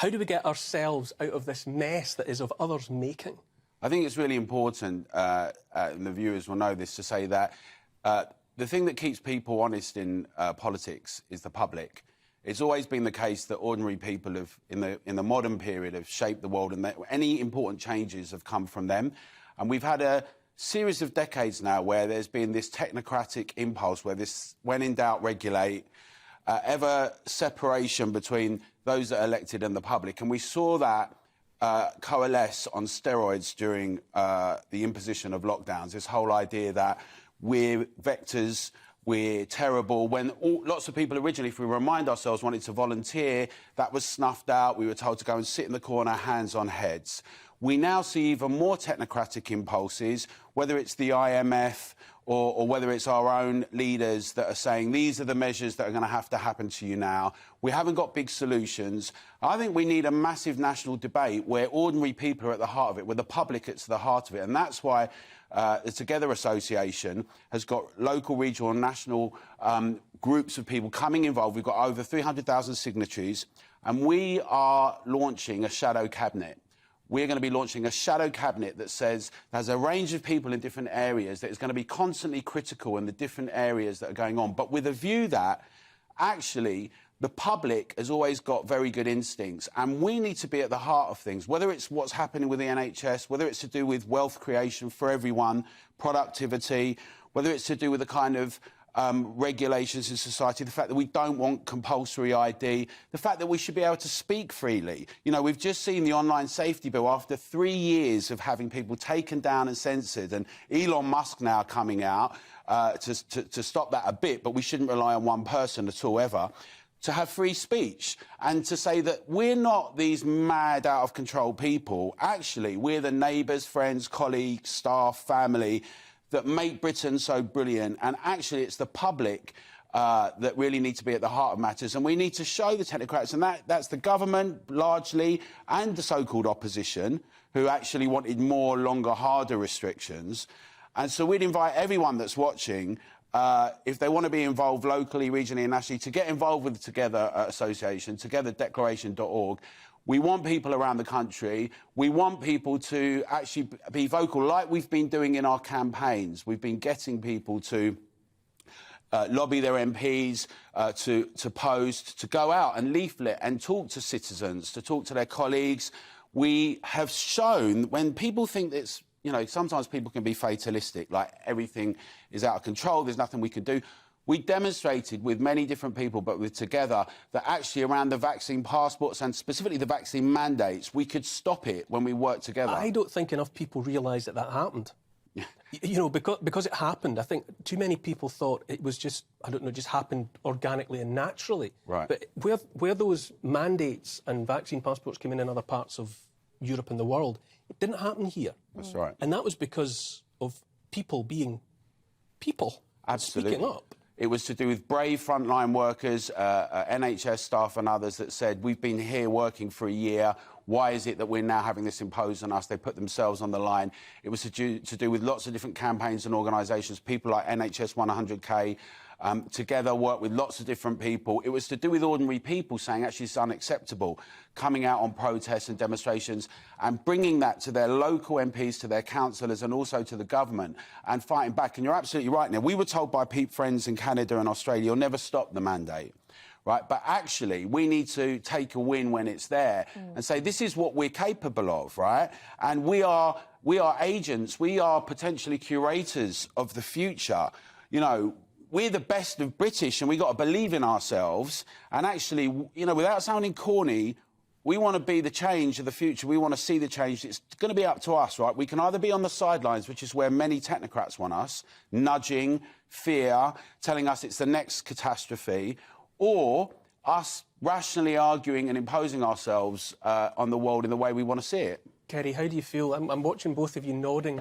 How do we get ourselves out of this mess that is of others' making? I think it's really important, and the viewers will know this, to say that the thing that keeps people honest in politics is the public. It's always been the case that ordinary people have, in the modern period, have shaped the world, and that any important changes have come from them. And we've had a series of decades now where there's been this technocratic impulse, where this, when in doubt, regulate, ever separation between those that are elected and the public. And we saw that coalesce on steroids during the imposition of lockdowns. This whole idea that we're vectors, we're terrible. When lots of people originally, if we remind ourselves, wanted to volunteer, that was snuffed out. We were told to go and sit in the corner, hands on heads. We now see even more technocratic impulses, whether it's the IMF or whether it's our own leaders that are saying these are the measures that are going to have to happen to you now. We haven't got big solutions. I think we need a massive national debate where ordinary people are at the heart of it, where the public is at the heart of it. And that's why the Together Association has got local, regional and national groups of people coming involved. We've got over 300,000 signatories, and we are launching a shadow cabinet. We're going to be launching a shadow cabinet that says there's a range of people in different areas that is going to be constantly critical in the different areas that are going on, but with a view that actually the public has always got very good instincts, and we need to be at the heart of things, whether it's what's happening with the NHS, whether it's to do with wealth creation for everyone, productivity, whether it's to do with the kind of regulations in society, the fact that we don't want compulsory ID, the fact that we should be able to speak freely. You know, we've just seen the online safety bill after 3 years of having people taken down and censored, and Elon Musk now coming out to stop that a bit, but we shouldn't rely on one person at all ever, to have free speech and to say that we're not these mad, out-of-control people. Actually, we're the neighbours, friends, colleagues, staff, family that make Britain so brilliant, and actually it's the public that really need to be at the heart of matters, and we need to show the technocrats, and that's the government largely, and the so-called opposition, who actually wanted more, longer, harder restrictions. And so we'd invite everyone that's watching, if they want to be involved locally, regionally and nationally, to get involved with the Together Association, togetherdeclaration.org. We want people around the country. We want people to actually be vocal, like we've been doing in our campaigns. We've been getting people to lobby their MPs, to post, to go out and leaflet and talk to citizens, to talk to their colleagues. We have shown, when people think it's, you know, sometimes people can be fatalistic, like everything is out of control, there's nothing we can do. We demonstrated with many different people, but with Together, that actually around the vaccine passports and specifically the vaccine mandates, we could stop it when we worked together. I don't think enough people realise that happened. You know, because it happened, I think too many people thought it was just, I don't know, just happened organically and naturally. Right. But where those mandates and vaccine passports came in other parts of Europe and the world, it didn't happen here. That's right. And that was because of people being people. Absolutely. Speaking up. It was to do with brave frontline workers, NHS staff and others that said, we've been here working for a year. Why is it that we're now having this imposed on us? They put themselves on the line. It was to do with lots of different campaigns and organisations, people like NHS 100K, Together worked with lots of different people. It was to do with ordinary people saying, actually, it's unacceptable, coming out on protests and demonstrations and bringing that to their local MPs, to their councillors and also to the government and fighting back. And you're absolutely right, Neil. We were told by friends in Canada and Australia, you'll never stop the mandate. Right, but actually, we need to take a win when it's there and say, this is what we're capable of, right? And we are agents, we are potentially curators of the future. You know, we're the best of British and we've got to believe in ourselves. And actually, you know, without sounding corny, we want to be the change of the future. We want to see the change. It's going to be up to us, right? We can either be on the sidelines, which is where many technocrats want us, nudging, fear, telling us it's the next catastrophe, or us rationally arguing and imposing ourselves on the world in the way we want to see it. Kerry, how do you feel? I'm watching both of you nodding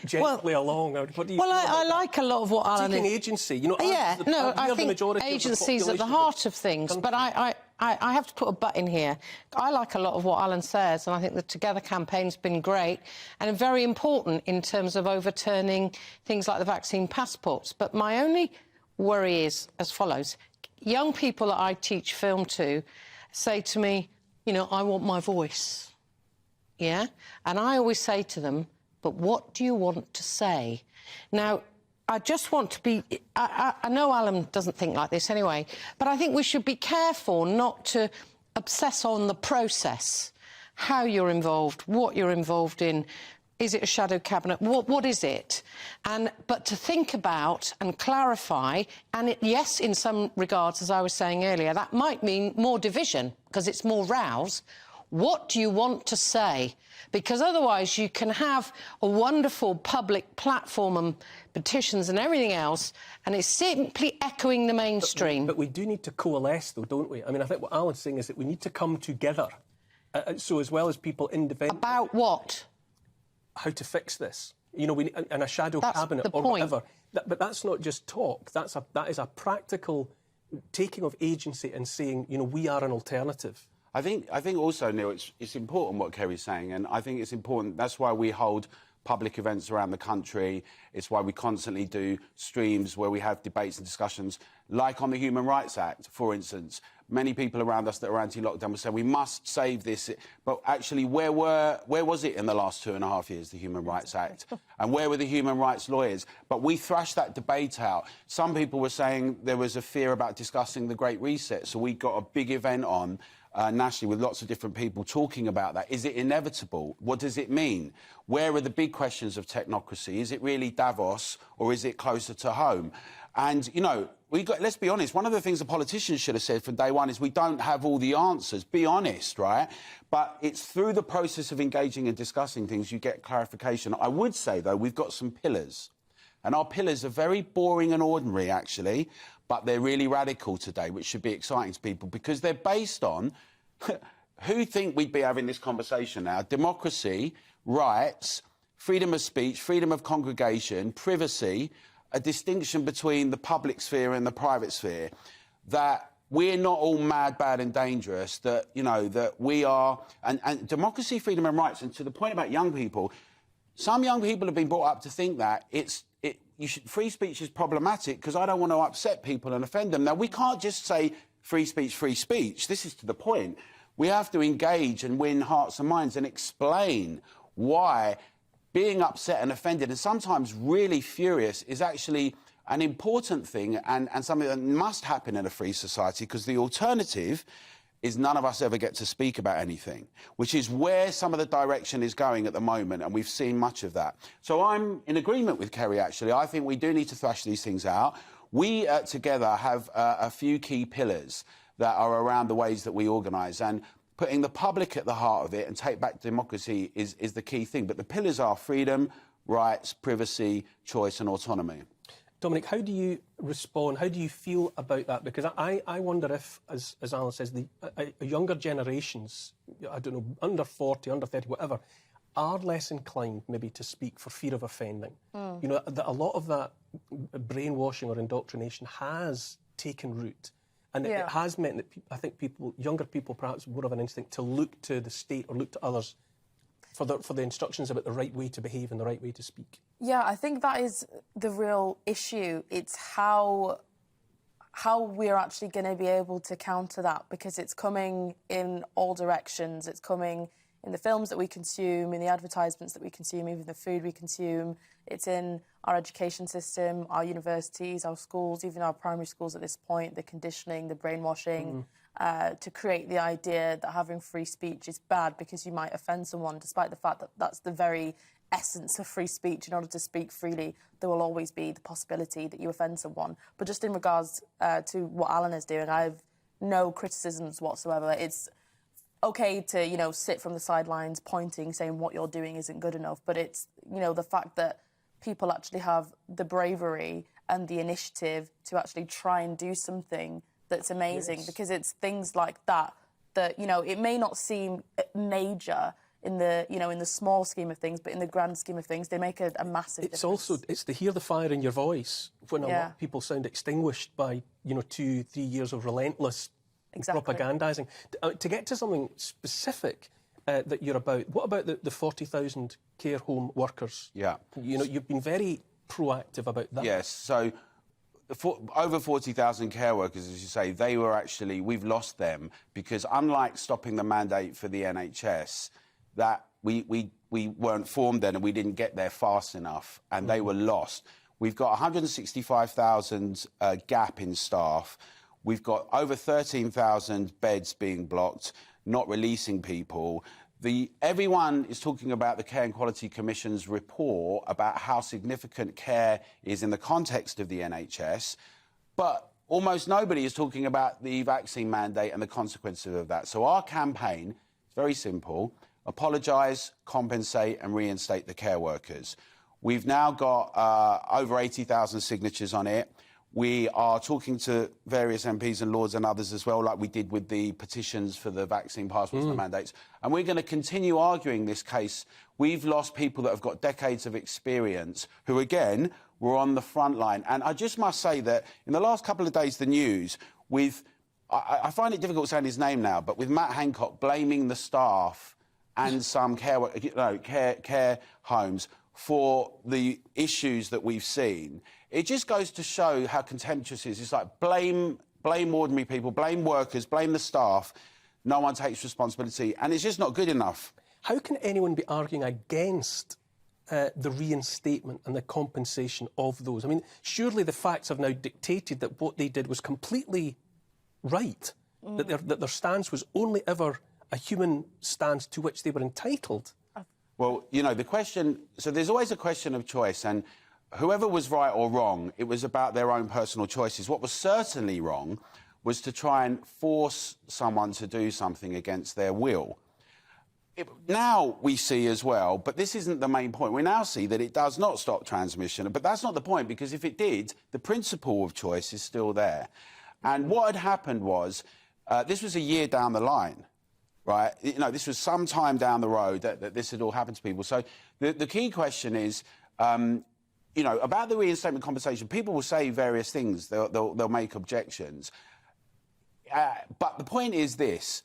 gently along. What do you I like a lot of what Alan... Taking agency, you know... Yeah, I think agency's at the heart of things, but I have to put a but in here. I like a lot of what Alan says, and I think the Together campaign's been great and very important in terms of overturning things like the vaccine passports. But my only worry is as follows. Young people that I teach film to say to me, you know, I want my voice. Yeah? And I always say to them, but what do you want to say? Now, I just want to be... I know Alan doesn't think like this anyway, but I think we should be careful not to obsess on the process, how you're involved, what you're involved in. Is it a shadow cabinet? What is it? But to think about and clarify, and yes, in some regards, as I was saying earlier, that might mean more division, because it's more rows. What do you want to say? Because otherwise you can have a wonderful public platform and petitions and everything else, and it's simply echoing the mainstream. But we do need to coalesce, though, don't we? I mean, I think what Alan's saying is that we need to come together. So as well as people independently... About what? How to fix this. You know, and a shadow cabinet or whatever. But that's not just talk. That is a practical taking of agency and saying, you know, we are an alternative. I think also, Neil, it's important what Kerry's saying, and I think it's important. That's why we hold public events around the country. It's why we constantly do streams where we have debates and discussions, like on the Human Rights Act, for instance. Many people around us that are anti-lockdown will say we must save this, but actually, where was it in the last 2.5 years, the Human Rights Act, and where were the human rights lawyers? But we thrashed that debate out. Some people were saying there was a fear about discussing the Great Reset, so we got a big event on. Nationally, with lots of different people talking about that. Is it inevitable? What does it mean? Where are the big questions of technocracy? Is it really Davos, or is it closer to home? And, you know, let's be honest, one of the things the politicians should have said from day one is we don't have all the answers. Be honest, right? But it's through the process of engaging and discussing things you get clarification. I would say, though, we've got some pillars. And our pillars are very boring and ordinary, actually, but they're really radical today, which should be exciting to people, because they're based on... Who'd think we'd be having this conversation now? Democracy, rights, freedom of speech, freedom of congregation, privacy, a distinction between the public sphere and the private sphere, that we're not all mad, bad and dangerous, that, you know, that we are... And democracy, freedom and rights, and to the point about young people, some young people have been brought up to think that free speech is problematic because I don't want to upset people and offend them. Now, we can't just say free speech, free speech. This is to the point. We have to engage and win hearts and minds and explain why being upset and offended and sometimes really furious is actually an important thing and something that must happen in a free society, because the alternative is none of us ever get to speak about anything, which is where some of the direction is going at the moment, and we've seen much of that. So I'm in agreement with Kerry, actually. I think we do need to thrash these things out. We, together, have a few key pillars that are around the ways that we organise, and putting the public at the heart of it and take back democracy is the key thing. But the pillars are freedom, rights, privacy, choice and autonomy. Dominic, how do you respond? How do you feel about that? Because I wonder if, as Alan says, the younger generations, I don't know, under 40, under 30, whatever, are less inclined maybe to speak for fear of offending. You know, that a lot of that brainwashing or indoctrination has taken root. And it has meant that I think younger people perhaps would have an instinct to look to the state or look to others for the instructions about the right way to behave and the right way to speak. Yeah, I think that is the real issue. It's how we're actually going to be able to counter that, because it's coming in all directions. It's coming in the films that we consume, in the advertisements that we consume, even the food we consume. It's in our education system, our universities, our schools, even our primary schools at this point, the conditioning, the brainwashing, to create the idea that having free speech is bad because you might offend someone, despite the fact that that's the very essence of free speech. In order to speak freely, there will always be the possibility that you offend someone. But just in regards to what Alan is doing, I have no criticisms whatsoever. It's OK to, you know, sit from the sidelines pointing, saying what you're doing isn't good enough. But it's, you know, the fact that people actually have the bravery and the initiative to actually try and do something that's amazing, because it's things like that, you know, it may not seem major in the, you know, in the small scheme of things, but in the grand scheme of things, they make a massive difference. It's to hear the fire in your voice when a lot of people sound extinguished by, you know, 2-3 years of relentless propagandising. To get to something specific that you're about, what about the 40,000 care home workers? Yeah. You know, you've been very proactive about that. Yes, so over 40,000 care workers, as you say, they were actually, we've lost them because unlike stopping the mandate for the NHS, that we weren't formed then and we didn't get there fast enough and they were lost. We've got 165,000 gap in staff. We've got over 13,000 beds being blocked, not releasing people. Everyone is talking about the Care and Quality Commission's report about how significant care is in the context of the NHS, but almost nobody is talking about the vaccine mandate and the consequences of that. So our campaign is very simple: apologise, compensate and reinstate the care workers. We've now got over 80,000 signatures on it. We are talking to various MPs and Lords and others as well, like we did with the petitions for the vaccine passports and mandates. And we're going to continue arguing this case. We've lost people that have got decades of experience who, again, were on the front line. And I just must say that in the last couple of days, the news, I find it difficult saying his name now, but with Matt Hancock blaming the staff and some care homes for the issues that we've seen, it just goes to show how contemptuous it is. It's like blame ordinary people, blame workers, blame the staff. No one takes responsibility, and it's just not good enough. How can anyone be arguing against the reinstatement and the compensation of those? I mean, surely the facts have now dictated that what they did was completely right, that their stance was only ever a human stance to which they were entitled. Well, you know, the question... So there's always a question of choice, and whoever was right or wrong, it was about their own personal choices. What was certainly wrong was to try and force someone to do something against their will. Now we see as well, but this isn't the main point, we now see that it does not stop transmission. But that's not the point, because if it did, the principle of choice is still there. And what had happened was, this was a year down the line. Right, you know, this was some time down the road that this had all happened to people. So the key question is, you know, about the reinstatement compensation. People will say various things. They'll make objections. But the point is this: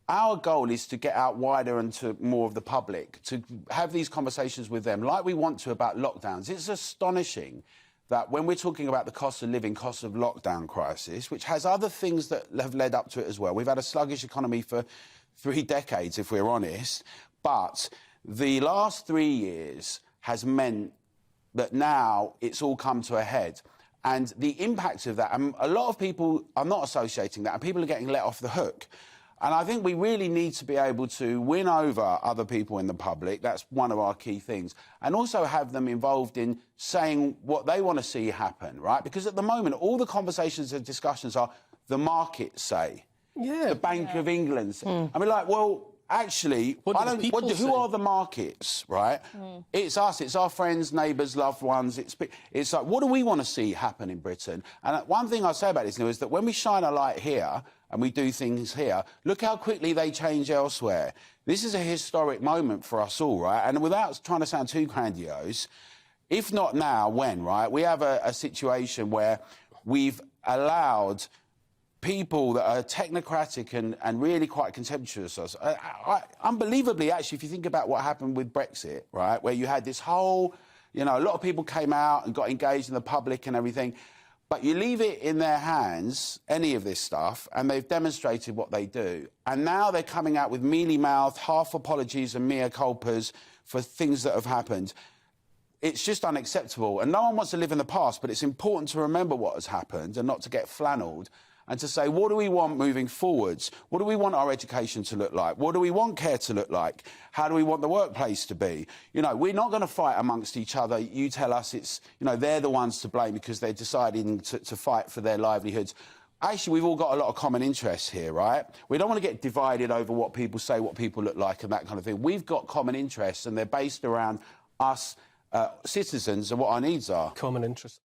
our goal is to get out wider and to more of the public, to have these conversations with them, like we want to about lockdowns. It's astonishing that when we're talking about the cost of living, cost of lockdown crisis, which has other things that have led up to it as well. We've had a sluggish economy for 3 decades, if we're honest, but the last 3 years has meant that now it's all come to a head. And the impact of that, and a lot of people are not associating that, and people are getting let off the hook. And I think we really need to be able to win over other people in the public. That's one of our key things. And also have them involved in saying what they want to see happen, right? Because at the moment, all the conversations and discussions are the markets say. Yeah. The Bank of England. I mean, like, well, actually, who are the markets, right? It's us. It's our friends, neighbours, loved ones. It's like, what do we want to see happen in Britain? And one thing I'll say about this, is that when we shine a light here and we do things here, look how quickly they change elsewhere. This is a historic moment for us all, right? And without trying to sound too grandiose, if not now, when, right? We have a situation where we've allowed people that are technocratic and really quite contemptuous. Unbelievably, actually, if you think about what happened with Brexit, right, where you had this whole, you know, a lot of people came out and got engaged in the public and everything, but you leave it in their hands, any of this stuff, and they've demonstrated what they do. And now they're coming out with mealy-mouthed, half apologies and mea culpas for things that have happened. It's just unacceptable. And no one wants to live in the past, but it's important to remember what has happened and not to get flannelled. And to say, what do we want moving forwards? What do we want our education to look like? What do we want care to look like? How do we want the workplace to be? You know, we're not going to fight amongst each other. You tell us it's, you know, they're the ones to blame because they're deciding to fight for their livelihoods. Actually, we've all got a lot of common interests here, right? We don't want to get divided over what people say, what people look like and that kind of thing. We've got common interests and they're based around us citizens and what our needs are. Common interests.